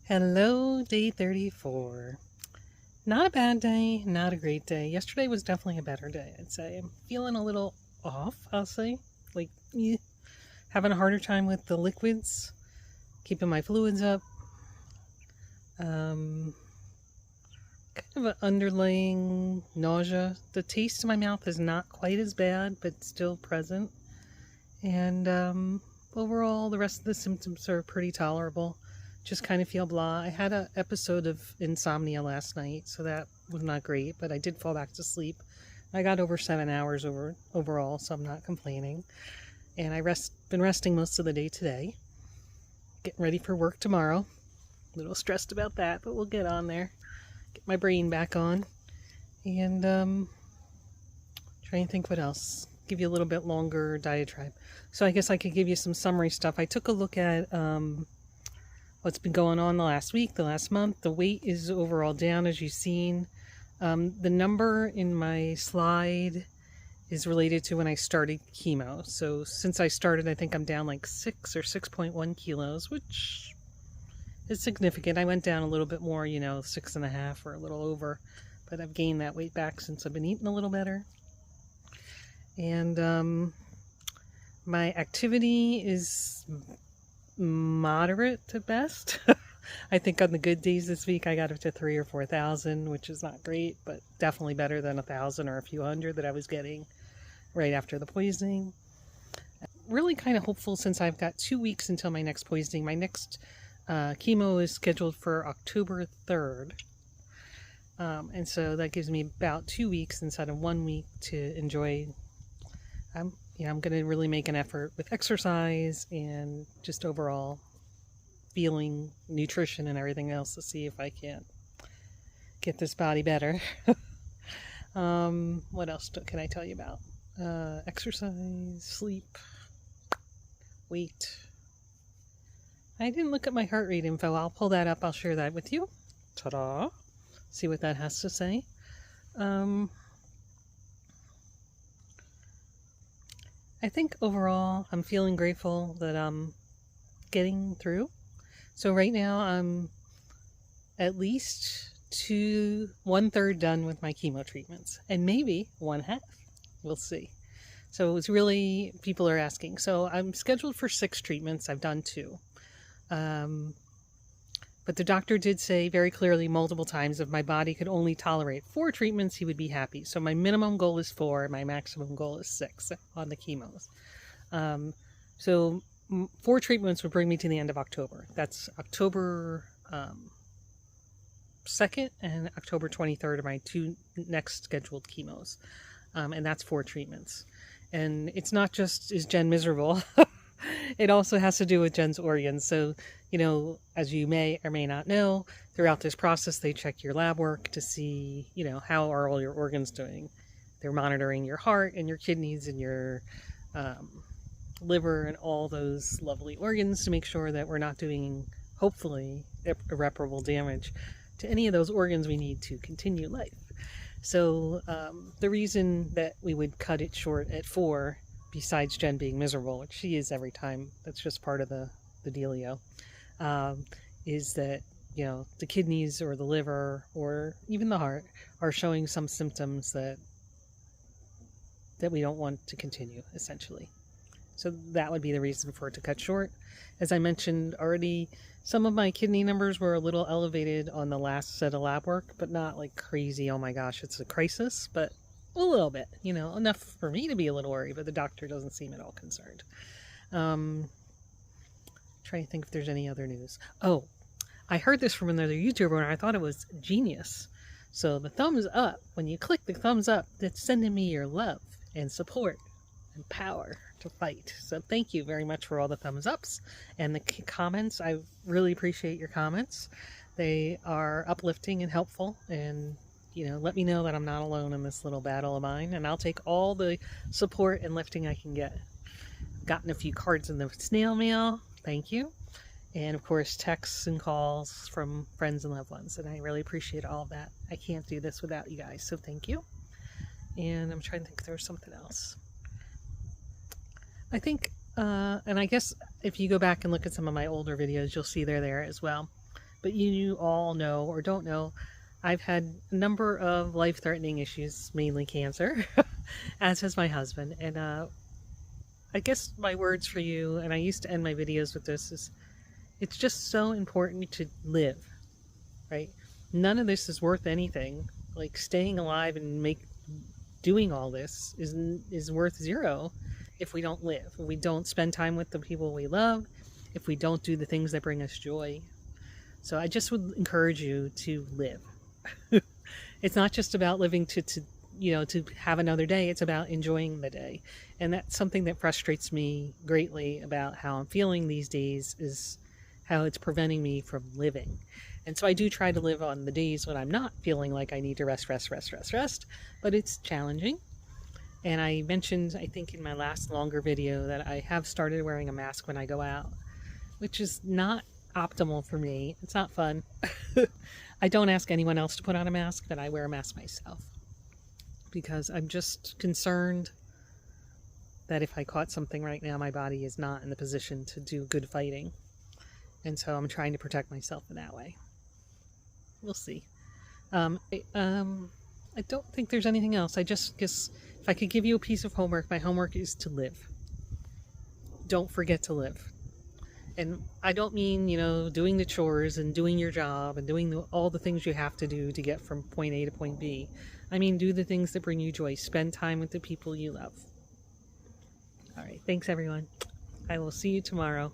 Hello, day 34. Not a bad day, not a great day. Yesterday was definitely a better day, I'd say. I'm feeling a little off, I'll say. Having a harder time with the liquids, keeping my fluids up. Kind of an underlying nausea. The taste in my mouth is not quite as bad, but still present. And overall, the rest of the symptoms are pretty tolerable. Just kind of feel blah. I had an episode of insomnia last night, so that was not great, but I did fall back to sleep. I got over 7 hours overall, so I'm not complaining. And been resting most of the day today. Getting ready for work tomorrow. A little stressed about that, but we'll get on there. Get my brain back on. And try and think what else. Give you a little bit longer diatribe. So I guess I could give you some summary stuff. I took a look at what's been going on the last week, the last month. The weight is overall down, as you've seen. The number in my slide is related to when I started chemo. So since I started, I think I'm down like 6 or 6.1 kilos, which is significant. I went down a little bit more, 6.5 or a little over, but I've gained that weight back since I've been eating a little better. And my activity is moderate to best. I think on the good days this week I got up to 3,000 or 4,000, which is not great, but definitely better than 1,000 or a few hundred that I was getting right after the poisoning. Really kind of hopeful since I've got 2 weeks until my next poisoning. My next chemo is scheduled for October 3rd. And so that gives me about 2 weeks instead of 1 week to enjoy. I'm going to really make an effort with exercise and just overall feeling, nutrition and everything else to see if I can't get this body better. What else can I tell you about? Exercise, sleep, weight. I didn't look at my heart rate info. I'll pull that up. I'll share that with you. Ta-da! See what that has to say. I think overall I'm feeling grateful that I'm getting through. So right now I'm at least 1/3 done with my chemo treatments, and maybe 1/2. We'll see. So it's really, people are asking. So I'm scheduled for 6 treatments. I've done 2. But the doctor did say very clearly multiple times if my body could only tolerate 4 treatments, he would be happy. So my minimum goal is 4, my maximum goal is 6 on the chemos. So 4 treatments would bring me to the end of October. That's October 2nd and October 23rd are my 2 next scheduled chemos. And that's 4 treatments. And it's not just, is Jen miserable? It also has to do with Jen's organs. So, as you may or may not know, throughout this process, they check your lab work to see, how are all your organs doing. They're monitoring your heart and your kidneys and your liver and all those lovely organs to make sure that we're not doing, hopefully, irreparable damage to any of those organs we need to continue life. So the reason that we would cut it short at 4, besides Jen being miserable, which she is every time, that's just part of the dealio, is that, the kidneys or the liver or even the heart are showing some symptoms that we don't want to continue, essentially. So that would be the reason for it to cut short. As I mentioned already, some of my kidney numbers were a little elevated on the last set of lab work, but not like crazy, oh my gosh, it's a crisis, but a little bit, enough for me to be a little worried, but the doctor doesn't seem at all concerned. Trying to think if there's any other news. Oh, I heard this from another YouTuber and I thought it was genius. So the thumbs up, when you click the thumbs up, that's sending me your love and support and power to fight. So thank you very much for all the thumbs ups and the comments. I really appreciate your comments. They are uplifting and helpful, and let me know that I'm not alone in this little battle of mine, and I'll take all the support and lifting I can get. I've gotten a few cards in the snail mail. Thank you. And of course, texts and calls from friends and loved ones, and I really appreciate all of that. I can't do this without you guys, so thank you. And I'm trying to think if there was something else. I think, and I guess if you go back and look at some of my older videos, you'll see they're there as well. But you all know or don't know, I've had a number of life-threatening issues, mainly cancer, as has my husband. And I guess my words for you, and I used to end my videos with this, is it's just so important to live, right? None of this is worth anything. Like staying alive and doing all this is worth zero if we don't live, if we don't spend time with the people we love, if we don't do the things that bring us joy. So I just would encourage you to live. It's not just about living to have another day. It's about enjoying the day. And that's something that frustrates me greatly about how I'm feeling these days, is how it's preventing me from living. And so I do try to live on the days when I'm not feeling like I need to rest, but it's challenging. And I mentioned, I think in my last longer video, that I have started wearing a mask when I go out, which is not optimal for me. It's not fun. I don't ask anyone else to put on a mask, but I wear a mask myself because I'm just concerned that if I caught something right now, my body is not in the position to do good fighting. And so I'm trying to protect myself in that way. We'll see. I don't think there's anything else. I just guess if I could give you a piece of homework, my homework is to live. Don't forget to live. And I don't mean, doing the chores and doing your job and doing all the things you have to do to get from point A to point B. I mean, do the things that bring you joy. Spend time with the people you love. All right. Thanks, everyone. I will see you tomorrow.